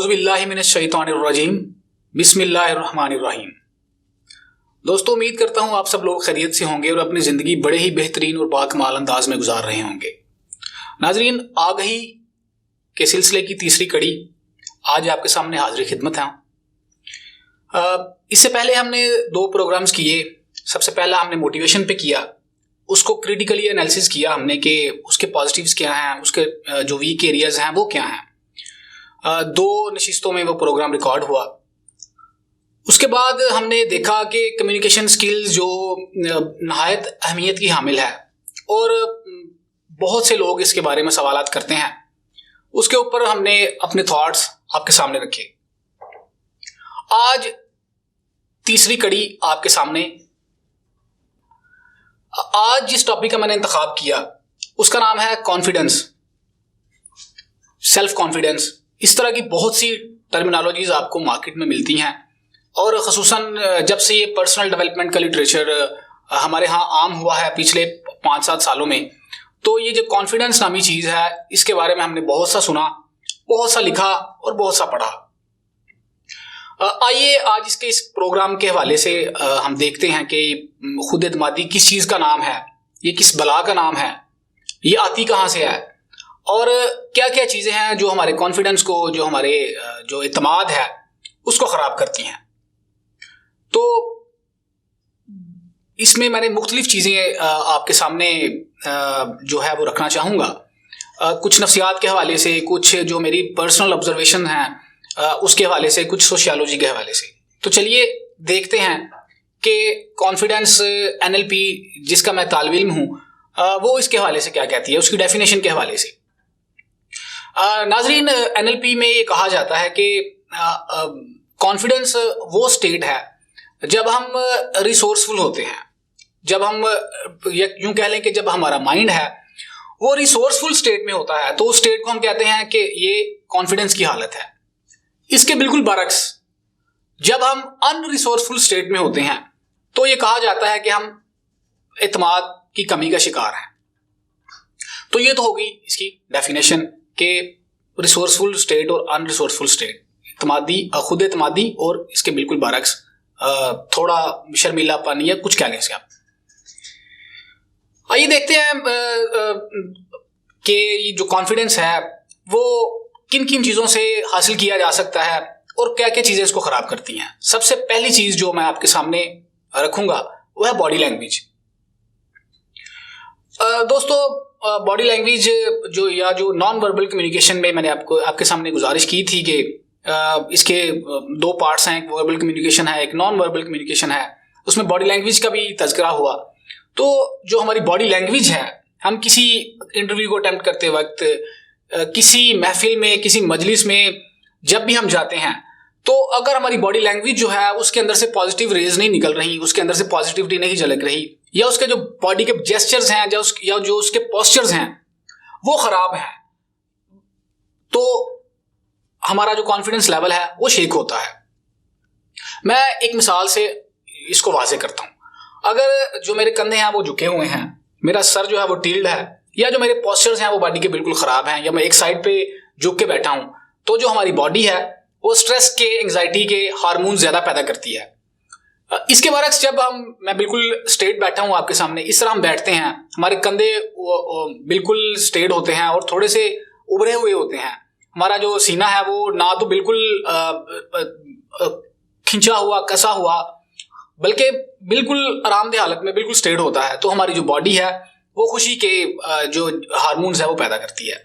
औज़ुबिल्लाहि मिनश्शैतानिर्रजीम बिस्मिल्लाहिर्रहमानिर्रहीम। दोस्तों, उम्मीद करता हूँ आप सब लोग खैरियत से होंगे और अपनी ज़िंदगी बड़े ही बेहतरीन और बाकमाल अंदाज में गुजार रहे होंगे। नाजरीन, आगही के सिलसिले की तीसरी कड़ी आज आपके सामने हाजिर खिदमत है। इससे पहले हमने 2 प्रोग्राम्स किए। सबसे पहला हमने मोटिवेशन पे किया, उसको क्रिटिकली एनालिसिस किया हमने कि उसके पॉजिटिव्स क्या हैं, उसके जो वीक एरियाज हैं वो क्या हैं। 2 नशिस्तों में वो प्रोग्राम रिकॉर्ड हुआ। उसके बाद हमने देखा कि कम्युनिकेशन स्किल्स जो नहायत अहमियत की हामिल है और बहुत से लोग इसके बारे में सवालात करते हैं, उसके ऊपर हमने अपने थॉट्स आपके सामने रखे। आज तीसरी कड़ी आपके सामने। आज जिस टॉपिक का मैंने इंतखाब किया उसका नाम है कॉन्फिडेंस, सेल्फ कॉन्फिडेंस। इस तरह की बहुत सी टर्मिनोलॉजीज आपको मार्केट में मिलती हैं और ख़ुसूसन जब से ये पर्सनल डेवलपमेंट का लिटरेचर हमारे यहाँ आम हुआ है पिछले 5-7 सालों में, तो ये जो कॉन्फिडेंस नामी चीज़ है इसके बारे में हमने बहुत सा सुना, बहुत सा लिखा और बहुत सा पढ़ा। आइए आज इसके इस प्रोग्राम के हवाले से हम देखते हैं कि खुद एतमादी किस चीज़ का नाम है, ये किस बला का नाम है, ये आती कहाँ से है और क्या क्या चीज़ें हैं जो हमारे कॉन्फिडेंस को, जो हमारे जो एतमाद है उसको ख़राब करती हैं। तो इसमें मैंने मुख्तलिफ चीज़ें आपके सामने जो है वो रखना चाहूँगा। कुछ नफ्सियात के हवाले से, कुछ जो मेरी पर्सनल ऑब्जर्वेशन हैं उसके हवाले से, कुछ सोशियोलॉजी के हवाले से। तो चलिए देखते हैं कि कॉन्फिडेंस NLP जिसका मैं तालिब इल्म हूँ वो इसके हवाले से क्या कहती है, उसकी डेफिनेशन के हवाले से। नाजरीन, NLP में ये कहा जाता है कि कॉन्फिडेंस वो स्टेट है जब हम रिसोर्सफुल होते हैं, जब हम यूं कह लें कि जब हमारा माइंड है वो रिसोर्सफुल स्टेट में होता है, तो उस स्टेट को हम कहते हैं कि ये कॉन्फिडेंस की हालत है। इसके बिल्कुल बरक्स जब हम अनरिसोर्सफुल स्टेट में होते हैं तो ये कहा जाता है कि हम एतमाद की कमी का शिकार हैं। तो ये तो होगी इसकी डेफिनेशन कि रिसोर्सफुल स्टेट और अनरिसोर्सफुल स्टेट, खुद एतमादी और इसके बिल्कुल बरक्स, थोड़ा शर्मीलापन या कुछ कह लें इसे आप। आइए देखते हैं कि ये जो कॉन्फिडेंस है वो किन किन चीज़ों से हासिल किया जा सकता है और क्या क्या चीज़ें इसको ख़राब करती हैं। सबसे पहली चीज़ जो मैं आपके सामने रखूँगा वो है बॉडी लैंग्वेज। दोस्तों, बॉडी लैंग्वेज जो नॉन वर्बल कम्युनिकेशन में मैंने आपके सामने गुजारिश की थी कि इसके 2 पार्ट्स हैं, एक वर्बल कम्युनिकेशन है, एक नॉन वर्बल कम्युनिकेशन है। उसमें बॉडी लैंग्वेज का भी तज़किरा हुआ। तो जो हमारी बॉडी लैंग्वेज है, हम किसी इंटरव्यू को अटेम्प्ट करते वक्त, किसी महफिल में, किसी मजलिस में जब भी हम जाते हैं, तो अगर हमारी बॉडी लैंग्वेज जो है उसके अंदर से पॉजिटिव रेज नहीं निकल रही, उसके अंदर से पॉजिटिविटी नहीं झलक रही, या उसके जो बॉडी के जेस्चर्स हैं या जो उसके पोस्चर्स हैं वो ख़राब हैं, तो हमारा जो कॉन्फिडेंस लेवल है वो शेक होता है। मैं एक मिसाल से इसको वाज़े करता हूँ। अगर जो मेरे कंधे हैं वो झुके हुए हैं, मेरा सर जो है वो टिल्ड है, या जो मेरे पोस्चर्स हैं वो बॉडी के बिल्कुल ख़राब हैं, या मैं एक साइड पे झुक के बैठा हूँ, तो जो हमारी बॉडी है वो स्ट्रेस के, एंग्जाइटी के हार्मोन ज़्यादा पैदा करती है। इसके बरक्स जब मैं बिल्कुल स्ट्रेट बैठा हूँ आपके सामने, इस तरह हम बैठते हैं, हमारे कंधे बिल्कुल स्ट्रेट होते हैं और थोड़े से उभरे हुए होते हैं। हमारा जो सीना है वो ना तो बिल्कुल खिंचा हुआ, कसा हुआ, बल्कि बिल्कुल आरामदेह हालत में बिल्कुल स्ट्रेट होता है। तो हमारी जो बॉडी है वो खुशी के जो हार्मोन्स है वो पैदा करती है।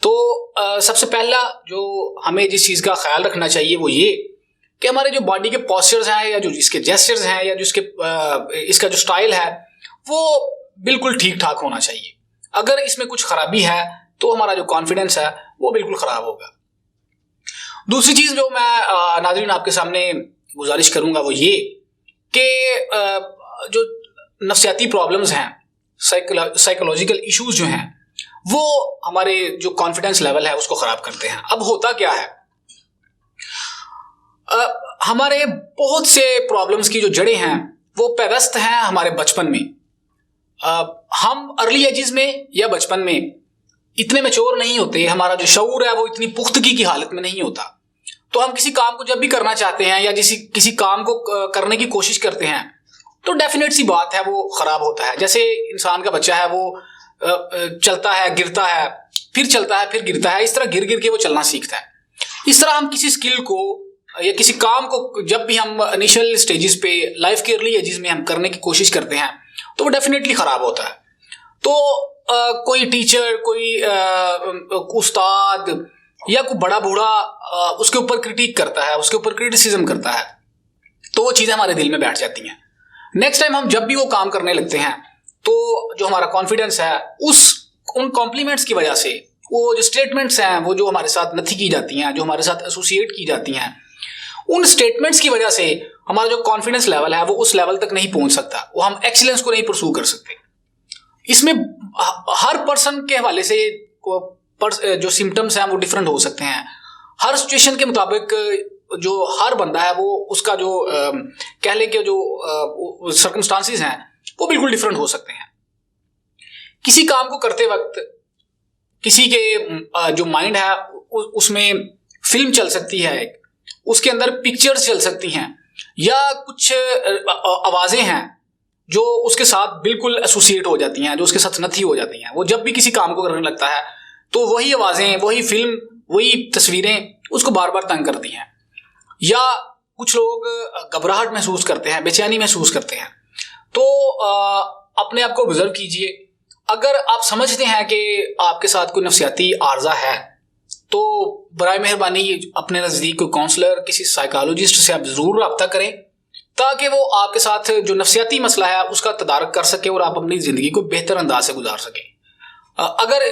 तो सबसे पहला जो हमें जिस चीज़ का ख्याल रखना चाहिए वो ये कि हमारे जो बॉडी के पोस्चर्स हैं, या जो इसके जेस्चर्स हैं, या जो इसका जो स्टाइल है वो बिल्कुल ठीक ठाक होना चाहिए। अगर इसमें कुछ खराबी है तो हमारा जो कॉन्फिडेंस है वो बिल्कुल ख़राब होगा। दूसरी चीज़ जो मैं नाज़रीन आपके सामने गुजारिश करूँगा वो ये कि जो नफ्सियाती प्रॉब्लम्स हैं, साइकोलॉजिकल इश्यूज जो हैं, वो हमारे जो कॉन्फिडेंस लेवल है उसको ख़राब करते हैं। अब होता क्या है, हमारे बहुत से प्रॉब्लम्स की जो जड़ें हैं वो पैवस्त हैं हमारे बचपन में। हम अर्ली एजेस में या बचपन में इतने मैच्योर नहीं होते, हमारा जो शऊर है वो इतनी पुख्तगी की हालत में नहीं होता। तो हम किसी काम को जब भी करना चाहते हैं या किसी काम को करने की कोशिश करते हैं तो डेफिनेट सी बात है वो खराब होता है। जैसे इंसान का बच्चा है, वो चलता है, गिरता है, फिर चलता है, फिर गिरता है, इस तरह गिर गिर के वो चलना सीखता है। इस तरह हम किसी स्किल को या किसी काम को जब भी हम इनिशियल स्टेजेस पे, लाइफ के अर्ली एजेस में हम करने की कोशिश करते हैं तो वो डेफिनेटली खराब होता है। तो कोई टीचर, कोई उस्ताद या कोई बड़ा बूढ़ा उसके ऊपर क्रिटिक करता है, उसके ऊपर क्रिटिसिज्म करता है, तो वो चीज़ें हमारे दिल में बैठ जाती हैं। नेक्स्ट टाइम हम जब भी वो काम करने लगते हैं तो जो हमारा कॉन्फिडेंस है उन कॉम्प्लीमेंट्स की वजह से, वो जो स्टेटमेंट्स हैं वो जो हमारे साथ नथी की जाती हैं, जो हमारे साथ एसोसिएट की जाती हैं, उन स्टेटमेंट्स की वजह से हमारा जो कॉन्फिडेंस लेवल है वो उस लेवल तक नहीं पहुंच सकता, वो हम एक्सीलेंस को नहीं परस्यू कर सकते। इसमें हर पर्सन के हवाले से जो सिम्टम्स हैं वो डिफरेंट हो सकते हैं। हर सिचुएशन के मुताबिक जो हर बंदा है वो उसका जो कह लें कि जो सर्कमस्टांसिस हैं वो बिल्कुल डिफरेंट हो सकते हैं। किसी काम को करते वक्त किसी के जो माइंड है उसमें फिल्म चल सकती है, उसके अंदर पिक्चर्स चल सकती हैं, या कुछ आवाज़ें हैं जो उसके साथ बिल्कुल एसोसिएट हो जाती हैं, जो उसके साथ नथी हो जाती हैं। वो जब भी किसी काम को करने लगता है तो वही आवाज़ें, वही फिल्म, वही तस्वीरें उसको बार बार तंग करती हैं। या कुछ लोग घबराहट महसूस करते हैं, बेचैनी महसूस करते हैं। तो अपने आप को ऑब्जर्व कीजिए। अगर आप समझते हैं कि आपके साथ कोई नफ्सियाती आर्जा है तो बराए मेहरबानी अपने नज़दीक कोई काउंसलर, किसी साइकोलॉजिस्ट से आप ज़रूर रब्ता करें ताकि वो आपके साथ जो नफ्सियाती मसला है उसका तदारक कर सके और आप अपनी ज़िंदगी को बेहतर अंदाज से गुजार सकें। अगर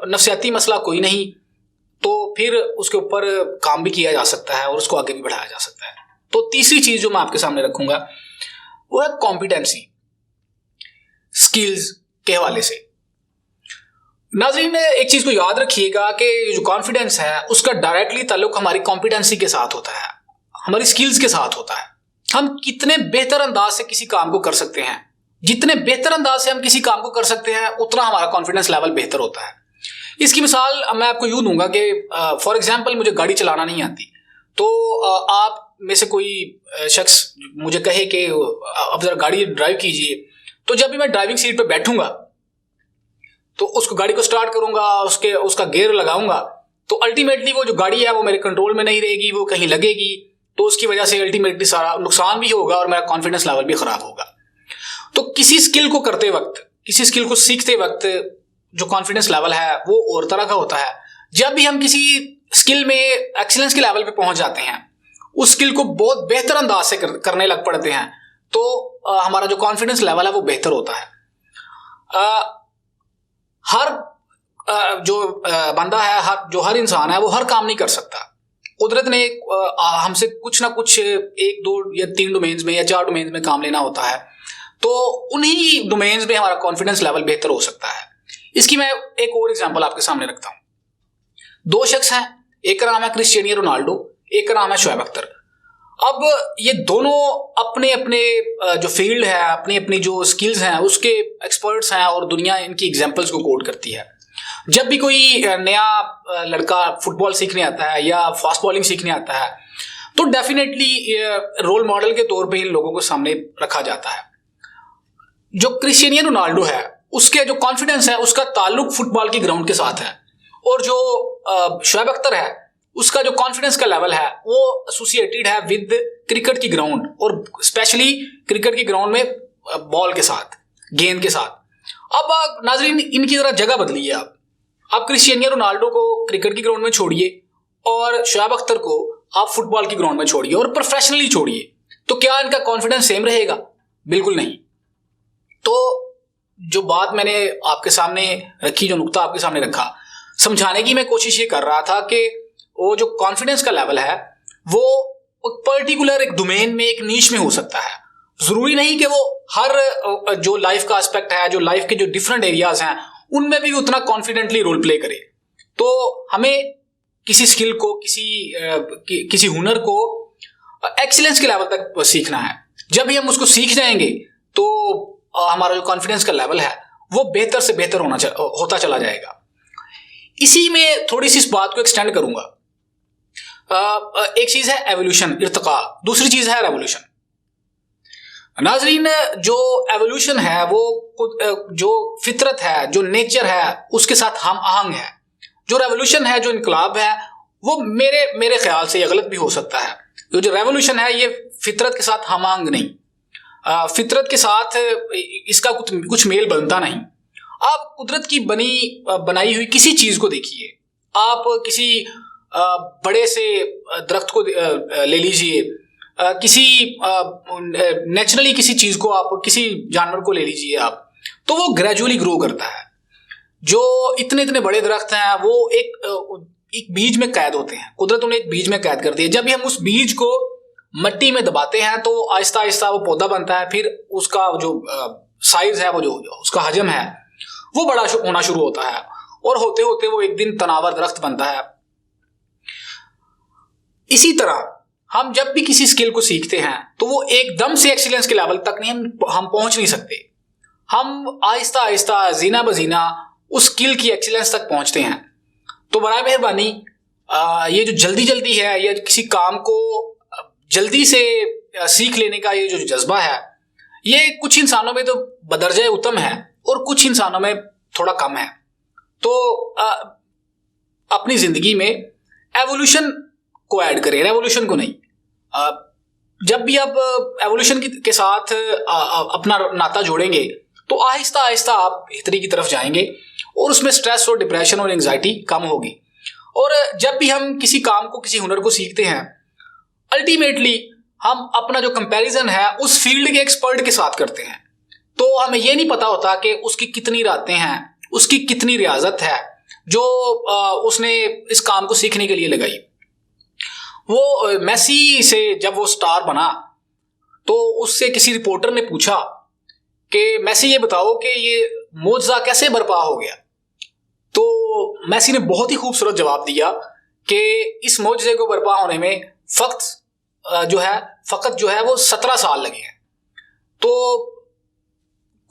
नफ्सियाती मसला कोई नहीं तो फिर उसके ऊपर काम भी किया जा सकता है और उसको आगे भी बढ़ाया जा सकता है। तो तीसरी चीज़ जो मैं आपके सामने रखूंगा वो है कॉम्पिटेंसी, स्किल्स के हवाले से। नाज़रीन, एक चीज़ को याद रखिएगा कि जो कॉन्फिडेंस है उसका डायरेक्टली ताल्लुक हमारी कॉम्पिटेंसी के साथ होता है, हमारी स्किल्स के साथ होता है। हम कितने बेहतर अंदाज से किसी काम को कर सकते हैं, जितने बेहतर अंदाज से हम किसी काम को कर सकते हैं उतना हमारा कॉन्फिडेंस लेवल बेहतर होता है। इसकी मिसाल मैं आपको यूँ दूंगा कि फॉर एग्जाम्पल मुझे गाड़ी चलाना नहीं आती, तो आप में से कोई शख्स मुझे कहे कि अब ज़रा गाड़ी ड्राइव कीजिए, तो जब भी मैं ड्राइविंग सीट पे बैठूंगा तो उसको गाड़ी को स्टार्ट करूंगा, उसका गियर लगाऊंगा, तो अल्टीमेटली वो जो गाड़ी है वो मेरे कंट्रोल में नहीं रहेगी, वो कहीं लगेगी, तो उसकी वजह से अल्टीमेटली सारा नुकसान भी होगा और मेरा कॉन्फिडेंस लेवल भी ख़राब होगा। तो किसी स्किल को करते वक्त, किसी स्किल को सीखते वक्त जो कॉन्फिडेंस लेवल है वो और तरह का होता है। जब भी हम किसी स्किल में एक्सीलेंस के लेवल पे पहुंच जाते हैं, उस स्किल को बहुत बेहतर अंदाज से करने लग पड़ते हैं, तो हमारा जो कॉन्फिडेंस लेवल है वो बेहतर होता है। हर जो बंदा है, हर इंसान है, वो हर काम नहीं कर सकता। कुदरत ने हमसे कुछ ना कुछ 1, 2 या 3 डोमेन्स में या 4 डोमेन्स में काम लेना होता है, तो उन्हीं डोमेन्स में हमारा कॉन्फिडेंस लेवल बेहतर हो सकता है। इसकी मैं एक और एग्जांपल आपके सामने रखता हूँ। 2 शख्स हैं, एक का नाम है क्रिस्टियानो रोनाल्डो, एक का नाम है शोएब अख्तर। अब ये दोनों अपने अपने जो फील्ड है, अपनी अपनी जो स्किल्स हैं उसके एक्सपर्ट्स हैं और दुनिया इनकी एग्जांपल्स को कोट करती है। जब भी कोई नया लड़का फुटबॉल सीखने आता है या फास्ट बॉलिंग सीखने आता है तो डेफिनेटली रोल मॉडल के तौर पे इन लोगों को सामने रखा जाता है। जो क्रिस्टियानो रोनाल्डो है उसके जो कॉन्फिडेंस है उसका ताल्लुक फुटबॉल की ग्राउंड के साथ है, और जो शोएब अख्तर है उसका जो कॉन्फिडेंस का लेवल है वो एसोसिएटेड है विद क्रिकेट की ग्राउंड, और स्पेशली क्रिकेट की ग्राउंड में बॉल के साथ, गेंद के साथ। अब नाजरीन, इनकी जरा जगह बदलिए। आप क्रिस्टियानो रोनाल्डो को क्रिकेट की ग्राउंड में छोड़िए और शोएब अख्तर को आप फुटबॉल की ग्राउंड में छोड़िए और प्रोफेशनली छोड़िए, तो क्या इनका कॉन्फिडेंस सेम रहेगा? बिल्कुल नहीं। तो जो बात मैंने आपके सामने रखी, जो नुक्ता आपके सामने रखा, समझाने की मैं कोशिश ये कर रहा था कि वो जो कॉन्फिडेंस का लेवल है वो पर्टिकुलर एक डोमेन में, एक नीश में हो सकता है। जरूरी नहीं कि वो हर जो लाइफ का एस्पेक्ट है, जो लाइफ के जो डिफरेंट एरियाज हैं उनमें भी उतना कॉन्फिडेंटली रोल प्ले करे। तो हमें किसी स्किल को, किसी हुनर को एक्सीलेंस के लेवल तक सीखना है। जब भी हम उसको सीख जाएंगे तो हमारा जो कॉन्फिडेंस का लेवल है वो बेहतर से बेहतर होता चला जाएगा। इसी में थोड़ी सी इस बात को एक्सटेंड करूंगा। एक चीज है एवोल्यूशन, इर्तिका, दूसरी चीज है रेवोल्यूशन। नाजरीन, जो एवोल्यूशन है वो जो फितरत है, जो नेचर है, उसके साथ हम आहंग है। जो रेवोल्यूशन है, जो इनकलाब है, वो मेरे ख्याल से ये गलत भी हो सकता है। जो रेवोल्यूशन है ये फितरत के साथ हम आहंग नहीं, फितरत के साथ इसका कुछ मेल बनता नहीं। आप कुदरत की बनाई हुई किसी चीज को देखिए, आप किसी बड़े से दरख्त को ले लीजिए, किसी नेचुरली किसी चीज को, आप किसी जानवर को ले लीजिए आप, तो वो ग्रेजुअली ग्रो करता है। जो इतने इतने बड़े दरख्त हैं वो एक बीज में कैद होते हैं, कुदरत उन्हें एक बीज में कैद करती है। जब भी हम उस बीज को मट्टी में दबाते हैं तो आहिस्ता आहिस्ता वो पौधा बनता है, फिर उसका जो साइज है, वो जो उसका हजम है वो बड़ा होना शुरू होता है, और होते होते वो एक दिन तनावर दरख्त बनता है। इसी तरह हम जब भी किसी स्किल को सीखते हैं तो वो एकदम से एक्सीलेंस के लेवल तक नहीं हम पहुंच नहीं सकते। हम आहिस्ता आहिस्ता, जीना बजीना उस स्किल की एक्सीलेंस तक पहुंचते हैं। तो बराए मेहरबानी ये जो जल्दी है, या किसी काम को जल्दी से सीख लेने का ये जो जज्बा है, ये कुछ इंसानों में तो बदरजा उत्तम है और कुछ इंसानों में थोड़ा कम है। तो अपनी जिंदगी में एवोल्यूशन को ऐड करें, रेवोल्यूशन को नहीं। जब भी आप एवोल्यूशन के साथ अपना नाता जोड़ेंगे तो आहिस्ता आहिस्ता आप बेहतरी की तरफ जाएंगे और उसमें स्ट्रेस और डिप्रेशन और एंजाइटी कम होगी। और जब भी हम किसी काम को, किसी हुनर को सीखते हैं, अल्टीमेटली हम अपना जो कंपैरिजन है उस फील्ड के एक्सपर्ट के साथ करते हैं। तो हमें यह नहीं पता होता कि उसकी कितनी रातें हैं, उसकी कितनी रियाजत है जो उसने इस काम को सीखने के लिए लगाई। वो मेसी से जब वो स्टार बना तो उससे किसी रिपोर्टर ने पूछा कि मेसी ये बताओ कि ये मोजा कैसे बर्पा हो गया। तो मेसी ने बहुत ही खूबसूरत जवाब दिया कि इस मोजे को बर्पा होने में फकत जो है वो 17 साल लगे हैं। तो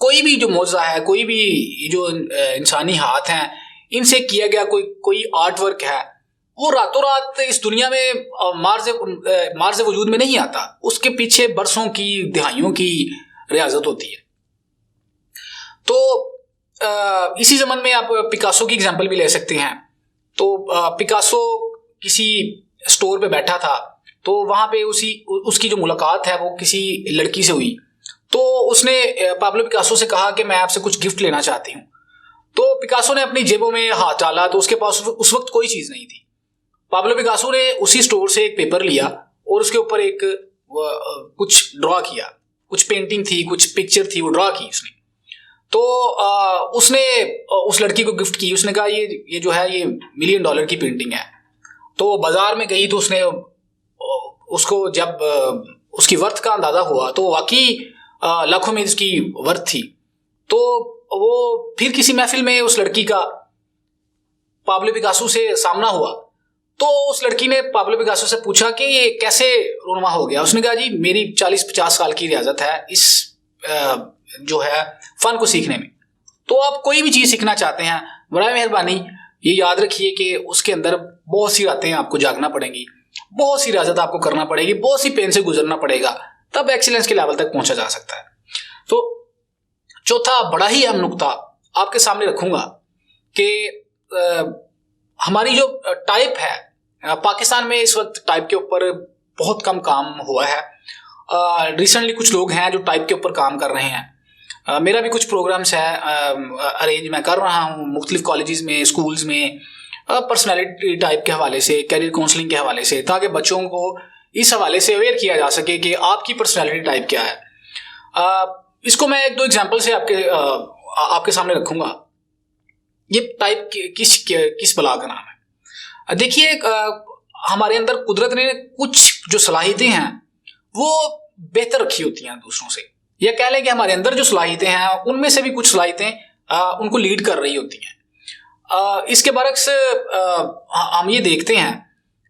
कोई भी जो मोजा है, कोई भी जो इंसानी हाथ हैं, इनसे किया गया कोई आर्ट वर्क है, वो रातों रात इस दुनिया में मार्ज वजूद में नहीं आता। उसके पीछे बरसों की, दिहाइयों की रियाजत होती है। तो इसी ज़माने में आप पिकासो की एग्जांपल भी ले सकते हैं। तो पिकासो किसी स्टोर पे बैठा था, तो वहाँ पे उसकी जो मुलाकात है वो किसी लड़की से हुई। तो उसने पाब्लो पिकासो से कहा कि मैं आपसे कुछ गिफ्ट लेना चाहती हूँ। तो पिकासो ने अपनी जेबों में हाथ डाला तो उसके पास उस वक्त कोई चीज़ नहीं थी। पाब्लो पिकासो ने उसी स्टोर से एक पेपर लिया और उसके ऊपर कुछ ड्रॉ किया, कुछ पेंटिंग थी, कुछ पिक्चर थी, वो ड्रॉ की उसने। तो उसने उस लड़की को गिफ्ट की। उसने कहा ये जो है ये $1 मिलियन की पेंटिंग है। तो बाजार में गई तो उसने उसको जब उसकी वर्थ का अंदाजा हुआ तो वाकई लाखों में इसकी वर्थ थी। तो वो फिर किसी महफिल में उस लड़की का पाब्लो पिकासो से सामना हुआ। तो उस लड़की ने पाब्लो पिकासो से पूछा कि ये कैसे रुनमा हो गया। उसने कहा जी मेरी 40-50 साल की रियाजत है इस जो है फन को सीखने में। तो आप कोई भी चीज़ सीखना चाहते हैं, बराए मेहरबानी ये याद रखिए कि उसके अंदर बहुत सी रातें आपको जागना पड़ेंगी, बहुत सी रियाजत आपको करना पड़ेगी, बहुत सी पेन से गुजरना पड़ेगा, तब एक्सीलेंस के लेवल तक पहुंचा जा सकता है। तो चौथा बड़ा ही अहम नुक्ता आपके सामने रखूंगा कि हमारी जो टाइप है, पाकिस्तान में इस वक्त टाइप के ऊपर बहुत कम काम हुआ है। रिसेंटली कुछ लोग हैं जो टाइप के ऊपर काम कर रहे हैं। मेरा भी कुछ प्रोग्राम्स है अरेंज मैं कर रहा हूँ मुख्तलिफ कॉलेजेस में, स्कूल्स में, पर्सनैलिटी टाइप के हवाले से, कैरियर काउंसलिंग के हवाले से, ताकि बच्चों को इस हवाले से अवेयर किया जा सके कि आपकी पर्सनैलिटी टाइप क्या है। इसको मैं 1-2 एग्जांपल से आपके सामने रखूंगा। ये टाइप किस बला का नाम है। देखिए हमारे अंदर कुदरत ने कुछ जो सलाहियतें हैं वो बेहतर रखी होती हैं दूसरों से, या कह लें कि हमारे अंदर जो सलाहियतें हैं उनमें से भी कुछ सलाहियतें उनको लीड कर रही होती हैं। इसके बरक्स हम ये देखते हैं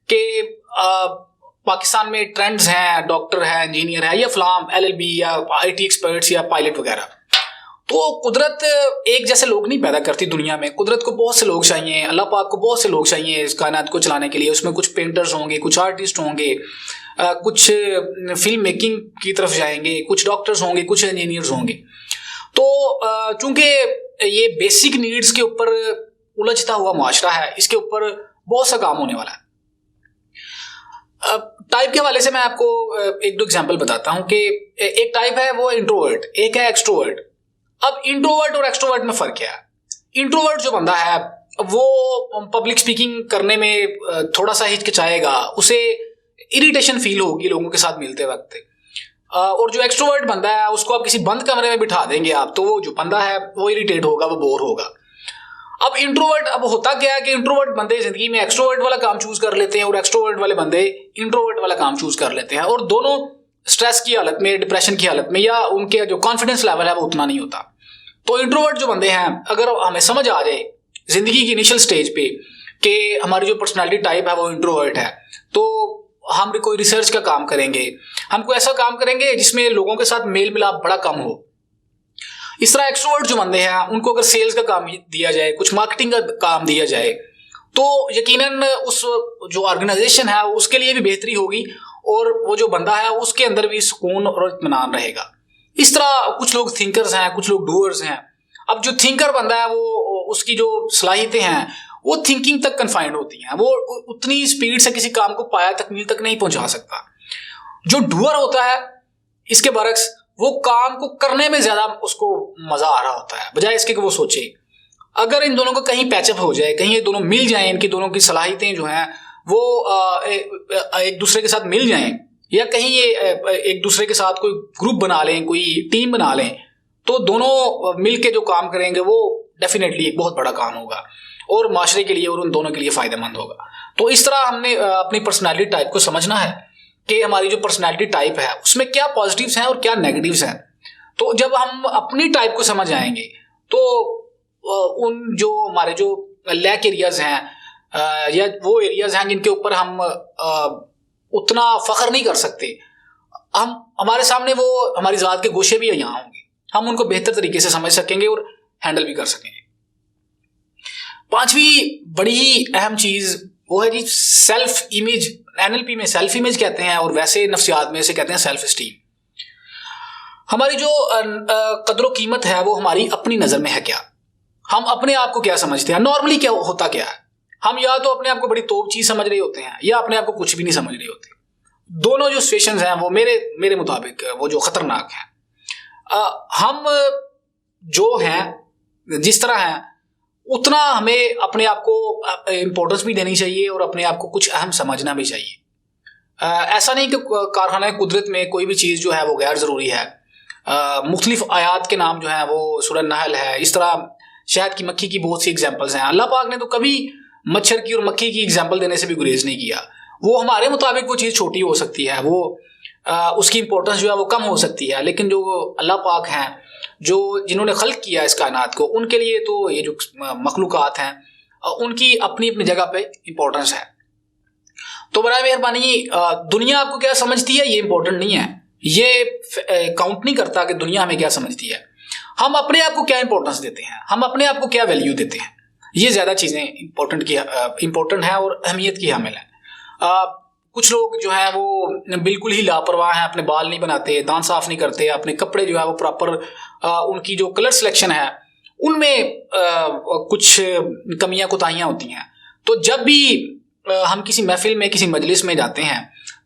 कि पाकिस्तान में ट्रेंड्स हैं, डॉक्टर है, इंजीनियर है, या फलाम LLB या IT एक्सपर्ट्स या पायलट वगैरह। तो कुदरत एक जैसे लोग नहीं पैदा करती दुनिया में। कुदरत को बहुत से लोग चाहिए, अल्लाह पाक को बहुत से लोग चाहिए इस कायनात को चलाने के लिए। उसमें कुछ पेंटर्स होंगे, कुछ आर्टिस्ट होंगे, कुछ फिल्म मेकिंग की तरफ जाएंगे, कुछ डॉक्टर्स होंगे, कुछ इंजीनियर्स होंगे। तो चूंकि ये बेसिक नीड्स के ऊपर उलझता हुआ मुआशरा है, इसके ऊपर बहुत सा काम होने वाला है। टाइप के हवाले से मैं आपको एक दो एग्जांपल बताता हूं कि एक टाइप है वो इंट्रोवर्ट, एक है एक्सट्रोवर्ट। अब इंट्रोवर्ट और एक्सट्रोवर्ट में फर्क क्या है? इंट्रोवर्ट जो बंदा है वो पब्लिक स्पीकिंग करने में थोड़ा सा हिचकिचाएगा, उसे इरिटेशन फील होगी लोगों के साथ मिलते वक्त। और जो एक्सट्रोवर्ट बंदा है उसको आप किसी बंद कमरे में बिठा देंगे आप, तो वो जो बंदा है वो इरिटेट होगा, वो बोर होगा। अब इंट्रोवर्ट, अब होता क्या है कि इंट्रोवर्ट बंदे जिंदगी में एक्सट्रोवर्ट वाला काम चूज कर लेते हैं और एक्सट्रोवर्ट वाले बंदे इंट्रोवर्ट वाला काम चूज कर लेते हैं, और दोनों स्ट्रेस की हालत में, डिप्रेशन की हालत में, या उनके जो कॉन्फिडेंस लेवल है वो उतना नहीं होता। तो इंट्रोवर्ट जो बंदे हैं, अगर हमें समझ आ जाए जिंदगी की इनिशियल स्टेज पे कि हमारी जो पर्सनैलिटी टाइप है वो इंट्रोवर्ट है, तो हम भी कोई रिसर्च का काम करेंगे, हम कोई ऐसा काम करेंगे जिसमें लोगों के साथ मेल मिलाप बड़ा कम हो। इस तरह एक्सट्रोवर्ट जो बंदे हैं उनको अगर सेल्स का काम दिया जाए, कुछ मार्केटिंग का काम दिया जाए, तो यकीनन उस जो ऑर्गेनाइजेशन है उसके लिए भी बेहतरी होगी और वो जो बंदा है उसके अंदर भी सुकून और इत्मीनान रहेगा। इस तरह कुछ लोग थिंकर्स हैं, कुछ लोग डूअर्स हैं। अब जो थिंकर बंदा है वो उसकी जो सलाहियतें हैं वो थिंकिंग तक कन्फाइंड होती हैं, वो उतनी स्पीड से किसी काम को पाया तकमील तक नहीं पहुंचा सकता। जो डूअर होता है इसके बरक्स, वो काम को करने में ज्यादा उसको मजा आ रहा होता है, बजाय इसके कि वो सोचे। अगर इन दोनों को कहीं पैचअप हो जाए, कहीं ये दोनों मिल जाएं, इनकी दोनों की सलाहियतें जो हैं वो एक दूसरे के साथ मिल जाएं, या कहीं ये एक दूसरे के साथ कोई ग्रुप बना लें, कोई टीम बना लें, तो दोनों मिल के जो काम करेंगे वो डेफिनेटली एक बहुत बड़ा काम होगा और माशरे के लिए और उन दोनों के लिए फायदेमंद होगा। तो इस तरह हमने अपनी पर्सनैलिटी टाइप को समझना है कि हमारी जो पर्सनैलिटी टाइप है उसमें क्या पॉजिटिव्स हैं और क्या नेगेटिव्स हैं। तो जब हम अपनी टाइप को समझ आएंगे तो उन जो हमारे जो लैक एरियाज हैं या वो एरियाज हैं जिनके ऊपर हम उतना फख्र नहीं कर सकते, हम हमारे सामने वो हमारी ज़ात के गोशे भी यहाँ होंगे, हम उनको बेहतर तरीके से समझ सकेंगे और हैंडल भी कर सकेंगे। पांचवी बड़ी अहम चीज़ वो है जी सेल्फ इमेज। एनएलपी में सेल्फ इमेज कहते हैं और वैसे नफ्सियात में से कहते हैं सेल्फ एस्टीम। हमारी जो कदर कीमत है वो हमारी अपनी नज़र में है क्या, हम अपने आप को क्या समझते हैं। नॉर्मली क्या होता क्या है, हम या तो अपने आप को बड़ी तोप चीज़ समझ रहे होते हैं या अपने आप को कुछ भी नहीं समझ रहे होते। दोनों जो सिचुएशंस हैं वो मेरे मुताबिक वो जो ख़तरनाक हैं। हम जो हैं जिस तरह हैं उतना हमें अपने आप को इम्पोर्टेंस भी देनी चाहिए और अपने आप को कुछ अहम समझना भी चाहिए। ऐसा नहीं कि कारखाना कुदरत में कोई भी चीज़ जो है वो गैर ज़रूरी है। मुख्तलिफ आयात के नाम जो हैं वो सूरह नहल है, इस तरह शहद की मक्खी की बहुत सी एग्जाम्पल्स हैं। अल्लाह पाक ने तो कभी मच्छर की और मक्खी की एग्जाम्पल देने से भी गुरेज नहीं किया। वो हमारे मुताबिक वो चीज़ छोटी हो सकती है, वो उसकी इंपॉर्टेंस जो है वो कम हो सकती है, लेकिन जो अल्लाह पाक हैं जो जिन्होंने खल्क किया इस कायनात को, उनके लिए तो ये जो मखलूक़ात हैं उनकी अपनी अपनी जगह पे इम्पोर्टेंस है। तो बराए मेहरबानी दुनिया आपको क्या समझती है ये इम्पोर्टेंट नहीं है, ये काउंट नहीं करता कि दुनिया हमें क्या समझती है। हम अपने आप को क्या इंपॉर्टेंस देते हैं, हम अपने आप को क्या वैल्यू देते हैं, ये ज़्यादा चीज़ें इम्पोर्टेंट हैं और अहमियत की हामिल हैं। कुछ लोग जो है वो बिल्कुल ही लापरवाह हैं, अपने बाल नहीं बनाते, दांत साफ नहीं करते, अपने कपड़े जो है वो प्रॉपर, उनकी जो कलर सिलेक्शन है उनमें कुछ कमियां कोताहियां होती हैं। तो जब भी हम किसी महफिल में, किसी मजलिस में जाते हैं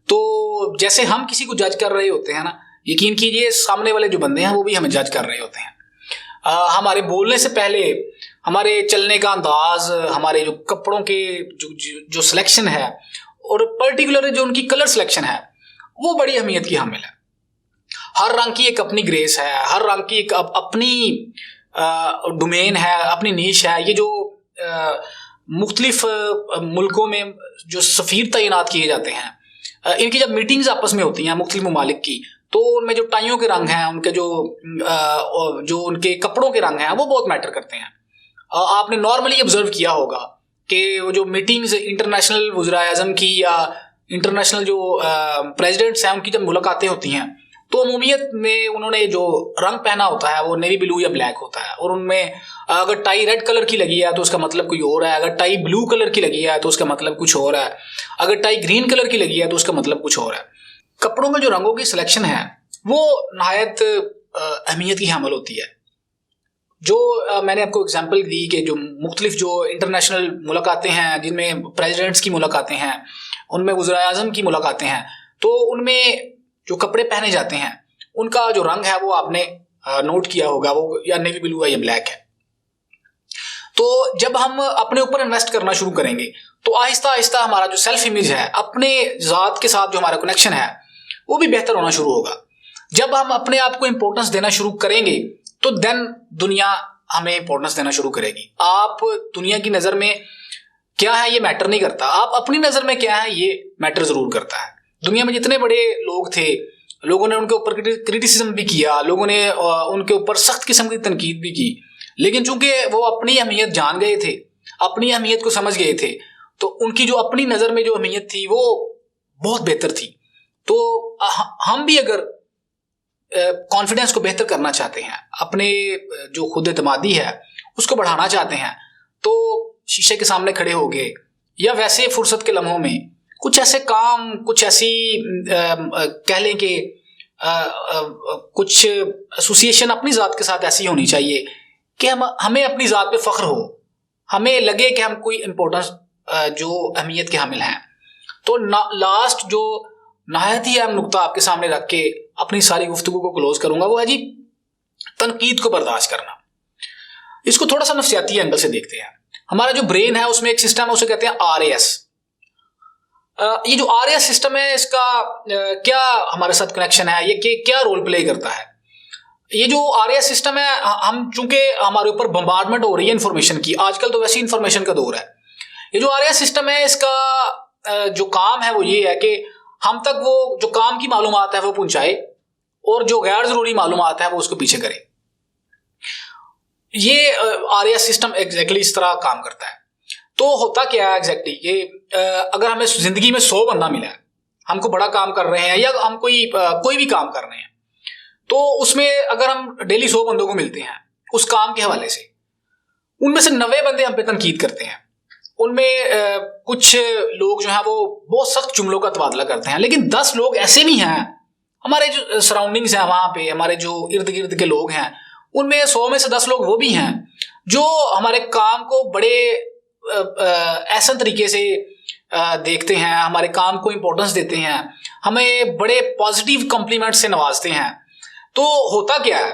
तो जैसे हम किसी को जज कर रहे होते हैं ना, यकीन कीजिए सामने वाले जो बंदे हैं वो भी हमें जज कर रहे होते हैं। हमारे बोलने से पहले हमारे चलने का अंदाज, हमारे जो कपड़ों के जो सिलेक्शन है और पर्टिकुलर जो उनकी कलर सिलेक्शन है वो बड़ी अहमियत की हामिल है। हर रंग की एक अपनी ग्रेस है, हर रंग की एक अपनी डोमेन है, अपनी नीश है। ये जो मुख्तलिफ मुल्कों में जो सफ़ीर तैनात किए जाते हैं, इनकी जब मीटिंग्स आपस में होती हैं मुख्तलिफ ममालिक की, तो उनमें जो टाइयों के रंग हैं, उनके जो उनके कपड़ों के रंग हैं वो बहुत मैटर करते हैं। आपने नॉर्मली ऑब्जर्व किया होगा कि वो जो मीटिंग्स इंटरनेशनल वज़ीर-ए-आज़म की या इंटरनेशनल जो प्रेसिडेंट्स हैं उनकी जब मुलाकातें होती हैं तो अमूमियत में उन्होंने जो रंग पहना होता है वो नेवी ब्लू या ब्लैक होता है, और उनमें अगर टाई रेड कलर की लगी है तो उसका मतलब कोई और है, अगर टाई ब्लू कलर की लगी है तो उसका मतलब कुछ और है, अगर टाई ग्रीन कलर की लगी है तो उसका मतलब कुछ और है। कपड़ों में जो रंगों की सिलेक्शन है वो नहायत अहमियत की हामिल होती है। जो मैंने आपको एग्जांपल दी कि जो मुख्तलिफ जो इंटरनेशनल मुलाकातें हैं जिनमें प्रेसिडेंट्स की मुलाकातें हैं, उनमें वज़ीर आज़म की मुलाकातें हैं, तो उनमें जो कपड़े पहने जाते हैं उनका जो रंग है वो आपने नोट किया होगा, वो या नेवी ब्लू है या ब्लैक है। तो जब हम अपने ऊपर इन्वेस्ट करना शुरू करेंगे तो आहिस्ता आहिस्ता हमारा जो सेल्फ इमेज है, अपने ज़ात के साथ जो हमारा कनेक्शन है वो भी बेहतर होना शुरू होगा। जब हम अपने आप को इंपॉर्टेंस देना शुरू करेंगे तो देन दुनिया हमें इंपॉर्टेंस देना शुरू करेगी। आप दुनिया की नज़र में क्या है ये मैटर नहीं करता, आप अपनी नज़र में क्या है ये मैटर ज़रूर करता है। दुनिया में जितने बड़े लोग थे, लोगों ने उनके ऊपर क्रिटिसिज्म भी किया, लोगों ने उनके ऊपर सख्त किस्म की तनकीद भी की, लेकिन चूंकि वो अपनी अहमियत जान गए थे, अपनी अहमियत को समझ गए थे, तो उनकी जो अपनी नज़र में जो अहमियत थी वो बहुत बेहतर थी। तो हम भी अगर कॉन्फिडेंस को बेहतर करना चाहते हैं, अपने जो खुद एतमादी है उसको बढ़ाना चाहते हैं, तो शीशे के सामने खड़े हो गए या वैसे फुर्सत के लम्हों में कुछ ऐसे काम, कुछ ऐसी कह लें कि कुछ एसोसिएशन अपनी ज़ात के साथ ऐसी होनी चाहिए कि हमें अपनी ज़ात पे फ़ख्र हो, हमें लगे कि हम कोई इम्पोर्टेंस जो अहमियत के हामिल हैं। तो लास्ट जो नहायत ही अहम नुक्ता आपके सामने रख के अपनी सारी गुफ्तगू को क्लोज करूंगा वो है जी तनकीद को बर्दाश्त करना। इसको थोड़ा सा नफ्सियाती एंगल से देखते हैं। हमारा जो ब्रेन है उसमें एक सिस्टम है, उसे कहते हैं RAS। ये जो RAS सिस्टम है इसका क्या हमारे साथ कनेक्शन है, ये क्या रोल प्ले करता है। ये जो RAS सिस्टम है, हम चूंकि हमारे ऊपर बम्बार्डमेंट हो रही है इन्फॉर्मेशन की, आजकल तो वैसी इन्फॉर्मेशन का दौर है। ये जो RAS सिस्टम है इसका जो काम है वो ये है कि हम तक वो जो काम की मालूमात है वो पहुंचाए और जो गैर जरूरी मालूमात है वो उसको पीछे करे। ये RAS सिस्टम एग्जैक्टली इस तरह काम करता है। तो होता क्या है एग्जैक्टली ये, अगर हमें जिंदगी में 100 बंदा मिला है, हमको बड़ा काम कर रहे हैं या हम कोई भी काम कर रहे हैं, तो उसमें अगर हम डेली 100 बंदों को मिलते हैं उस काम के हवाले से, उनमें से 90 बंदे हम पे तनकीद करते हैं, उनमें कुछ लोग जो हैं वो बहुत सख्त जुमलों का तबादला करते हैं, लेकिन 10 लोग ऐसे भी हैं हमारे जो सराउंडिंग्स हैं वहाँ पे, हमारे जो इर्द गिर्द के लोग हैं, उनमें 100 में से 10 लोग वो भी हैं जो हमारे काम को बड़े ऐसा तरीके से देखते हैं, हमारे काम को इम्पोर्टेंस देते हैं, हमें बड़े पॉजिटिव कॉम्प्लीमेंट से नवाजते हैं। तो होता क्या है,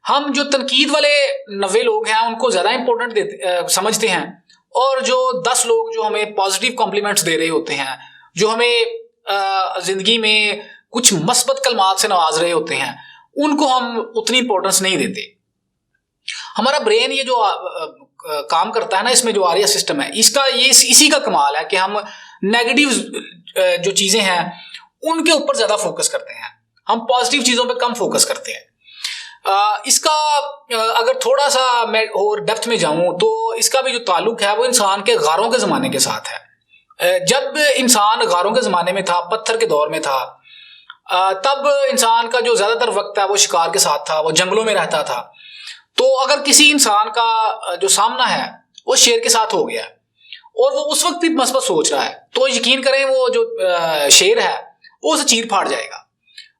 हम जो तनकीद वाले 90 लोग हैं उनको ज़्यादा इम्पोर्टेंट समझते हैं, और जो 10 लोग जो हमें पॉजिटिव कॉम्प्लीमेंट्स दे रहे होते हैं, जो हमें ज़िंदगी में कुछ मस्बत कलमात से नवाज रहे होते हैं, उनको हम उतनी इंपॉर्टेंस नहीं देते। हमारा ब्रेन ये जो काम करता है ना, इसमें जो RAS सिस्टम है इसका इसी का कमाल है कि हम नेगेटिव जो चीज़ें हैं उनके ऊपर ज़्यादा फोकस करते हैं, हम पॉजिटिव चीज़ों पे कम फोकस करते हैं। इसका अगर थोड़ा सा मैं और डेप्थ में जाऊं तो इसका भी जो ताल्लुक है वो इंसान के गारों के ज़माने के साथ है। जब इंसान गारों के ज़माने में था, पत्थर के दौर में था, तब इंसान का जो ज़्यादातर वक्त है वो शिकार के साथ था, वो जंगलों में रहता था। तो अगर किसी इंसान का जो सामना है वो शेर के साथ हो गया और वो उस वक्त भी मस्बत सोच रहा है, तो यकीन करें वो जो शेर है वो उसे चीर फाड़ जाएगा,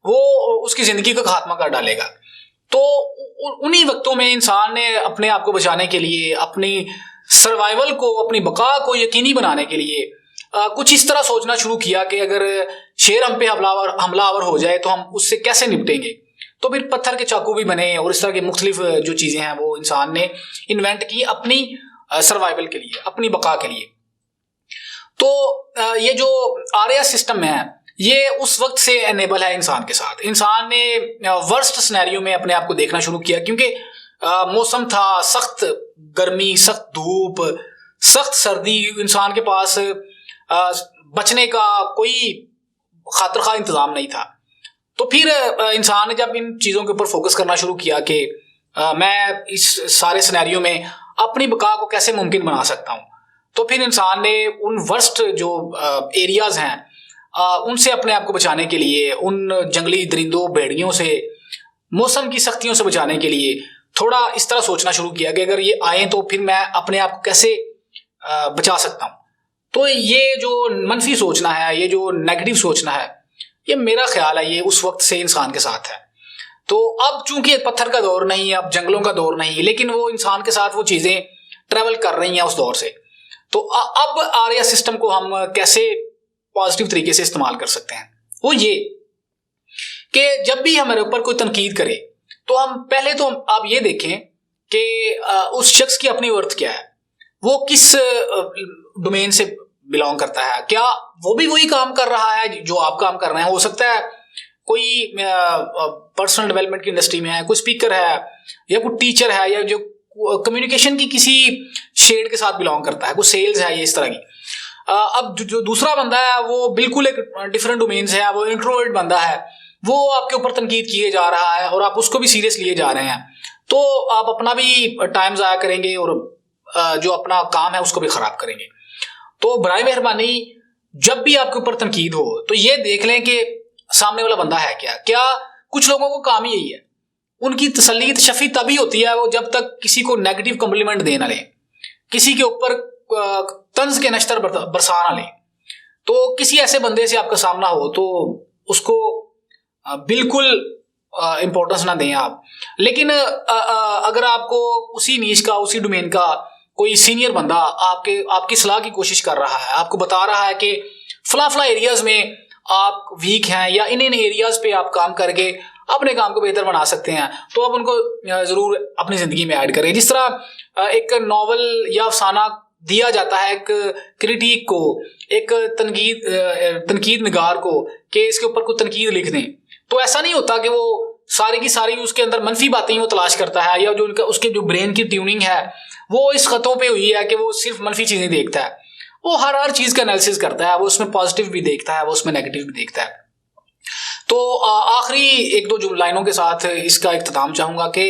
वो उसकी ज़िंदगी का खात्मा कर डालेगा। तो उन्हीं वक्तों में इंसान ने अपने आप को बचाने के लिए, अपनी सर्वाइवल को, अपनी बका को यकीनी बनाने के लिए कुछ इस तरह सोचना शुरू किया कि अगर शेर हम पे हमलावर हो जाए तो हम उससे कैसे निपटेंगे। तो फिर पत्थर के चाकू भी बने और इस तरह की मुख्तलिफ जो चीज़ें हैं वो इंसान ने इन्वेंट की अपनी सर्वाइवल के लिए, अपनी बका के लिए। तो ये जो RAS सिस्टम है ये उस वक्त से एनेबल है इंसान के साथ। इंसान ने वर्स्ट सिनेरियो में अपने आप को देखना शुरू किया, क्योंकि मौसम था सख्त गर्मी, सख्त धूप, सख्त सर्दी, इंसान के पास बचने का कोई खातिर खा इंतज़ाम नहीं था। तो फिर इंसान ने जब इन चीज़ों के ऊपर फोकस करना शुरू किया कि मैं इस सारे सिनेरियो में अपनी बका को कैसे मुमकिन बना सकता हूँ, तो फिर इंसान ने उन वर्स्ट जो एरियाज़ हैं उनसे अपने आप को बचाने के लिए, उन जंगली दरिंदों भेड़ियों से, मौसम की सख्तियों से बचाने के लिए थोड़ा इस तरह सोचना शुरू किया कि अगर ये आए तो फिर मैं अपने आप को कैसे बचा सकता हूँ। तो ये जो मनफी सोचना है, ये जो नेगेटिव सोचना है, ये मेरा ख्याल है ये उस वक्त से इंसान के साथ है। तो अब चूंकि पत्थर का दौर नहीं है, अब जंगलों का दौर नहीं है, लेकिन वो इंसान के साथ वो चीज़ें ट्रेवल कर रही हैं उस दौर से। तो अब आर्या सिस्टम को हम कैसे पॉजिटिव तरीके से इस्तेमाल कर सकते हैं, वो ये कि जब भी हमारे ऊपर कोई तनकीद करे तो हम पहले तो आप ये देखें कि उस शख्स की अपनी वर्थ क्या है, वो किस डोमेन से बिलोंग करता है, क्या वो भी वही काम कर रहा है जो आप काम कर रहे हैं। हो सकता है कोई पर्सनल डेवलपमेंट की इंडस्ट्री में है, कोई स्पीकर है या कोई टीचर है, या जो कम्युनिकेशन की किसी शेड के साथ बिलोंग करता है, कोई सेल्स है, ये इस तरह की। अब जो दूसरा बंदा है वो बिल्कुल एक डिफरेंट डोमेन से है, वो इंट्रोवर्ट बंदा है, वो आपके ऊपर तनकीद किए जा रहा है और आप उसको भी सीरियस लिए जा रहे हैं, तो आप अपना भी टाइम ज़ाया करेंगे और जो अपना काम है उसको भी ख़राब करेंगे। तो बराए मेहरबानी जब भी आपके ऊपर तनकीद हो तो ये देख लें कि सामने वाला बंदा है क्या। कुछ लोगों को काम ही यही है, उनकी तसल्ली की तशफ़ी तभी होती है वो जब तक किसी को नेगेटिव कम्प्लीमेंट दे ना लें, किसी के ऊपर तंज के नश्तर बरसा ना लें। तो किसी ऐसे बंदे से आपका सामना हो तो उसको बिल्कुल इम्पोर्टेंस ना दें आप। लेकिन अगर आपको उसी नीश का, उसी डोमेन का कोई सीनियर बंदा आपकी सलाह की कोशिश कर रहा है, आपको बता रहा है कि फला एरियाज में आप वीक हैं या इन एरियाज पे आप काम करके अपने काम को बेहतर बना सकते हैं, तो आप उनको ज़रूर अपनी ज़िंदगी में ऐड करें। जिस तरह एक नावल या अफसाना दिया जाता है एक क्रिटिक को, एक तनकीद निगार को, कि इसके ऊपर कोई तनकीद लिख दें, तो ऐसा नहीं होता कि वो सारी की सारी उसके अंदर मनफी बातें वो तलाश करता है, या जो उनका उसके जो ब्रेन की ट्यूनिंग है वो इस खतों पे हुई है कि वो सिर्फ मनफी चीज़ें देखता है। वो हर चीज़ का एनालिसिस करता है, वो उसमें पॉजिटिव भी देखता है, वो उसमें नेगेटिव भी देखता है। तो आखिरी एक दो जो लाइनों के साथ इसका इख्तिताम चाहूँगा कि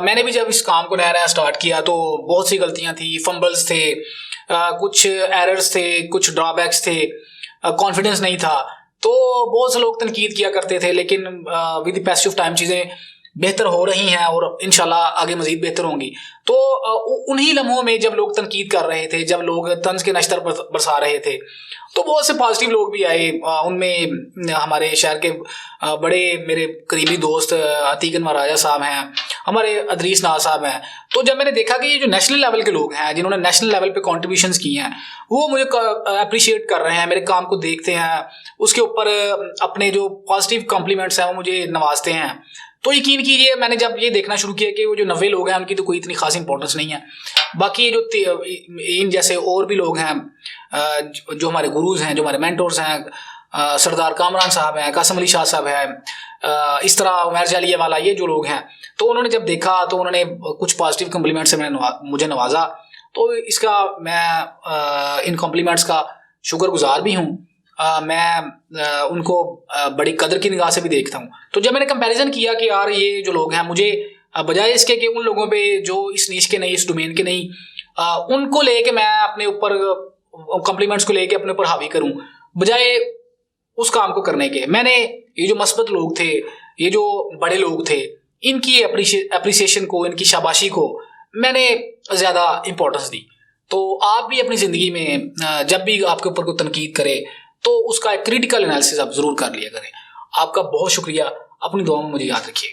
मैंने भी जब इस काम को नया स्टार्ट किया तो बहुत सी गलतियाँ थी, फंबल्स थे, कुछ एरर्स थे, कुछ ड्रॉबैक्स थे, कॉन्फिडेंस नहीं था, तो बहुत से लोग तनकीद किया करते थे। लेकिन with the passage of time चीज़ें बेहतर हो रही हैं और इंशाल्लाह आगे मज़ीद बेहतर होंगी। तो उन्हीं लम्हों में जब लोग तनकीद कर रहे थे, जब लोग तंज के नश्तर बरसा रहे थे, तो बहुत से पॉजिटिव लोग भी आए। उनमें हमारे शहर के बड़े मेरे करीबी दोस्त अतीक अनवर राजा साहब हैं, हमारे अदरीस नाज साहब हैं। तो जब मैंने देखा कि ये जो नेशनल लेवल के लोग हैं जिन्होंने नेशनल लेवल पे कॉन्ट्रीब्यूशंस की हैं, वो मुझे अप्रिशिएट कर रहे हैं, मेरे काम को देखते हैं, उसके ऊपर अपने जो पॉजिटिव कॉम्प्लीमेंट्स हैं वो मुझे नवाजते हैं, तो यकीन कीजिए मैंने जब ये देखना शुरू किया कि वो जो 90 लोग हैं उनकी तो कोई इतनी खास इंपॉर्टेंस नहीं है, बाकी ये जो इन जैसे और भी लोग हैं जो हमारे गुरुज हैं, जो हमारे मेंटोर्स हैं, सरदार कामरान साहब हैं, कासिम अली शाह साहब हैं, इस तरह उमर जालिया वाला, ये जो लोग हैं, तो उन्होंने जब देखा तो उन्होंने कुछ पॉजिटिव कम्प्लीमेंट से मुझे नवाजा। तो इसका मैं इन कॉम्प्लीमेंट्स का शुक्रगुजार भी हूँ। मैं उनको बड़ी कदर की निगाह से भी देखता हूँ। तो जब मैंने कंपैरिजन किया कि यार ये जो लोग हैं, मुझे बजाय इसके कि उन लोगों पे जो इस नीश के नहीं, इस डोमेन के नहीं, उनको लेके मैं अपने ऊपर कॉम्प्लीमेंट्स को लेके अपने ऊपर हावी करूँ, बजाय उस काम को करने के, मैंने ये जो मस्बत लोग थे, ये जो बड़े लोग थे, इनकी अप्रिसिएशन को, इनकी शाबाशी को मैंने ज़्यादा इम्पोर्टेंस दी। तो आप भी अपनी ज़िंदगी में जब भी आपके ऊपर कोई तनकीद करे तो उसका एक क्रिटिकल एनालिसिस आप ज़रूर कर लिया करें। आपका बहुत शुक्रिया, अपनी दुआ में मुझे याद रखिए।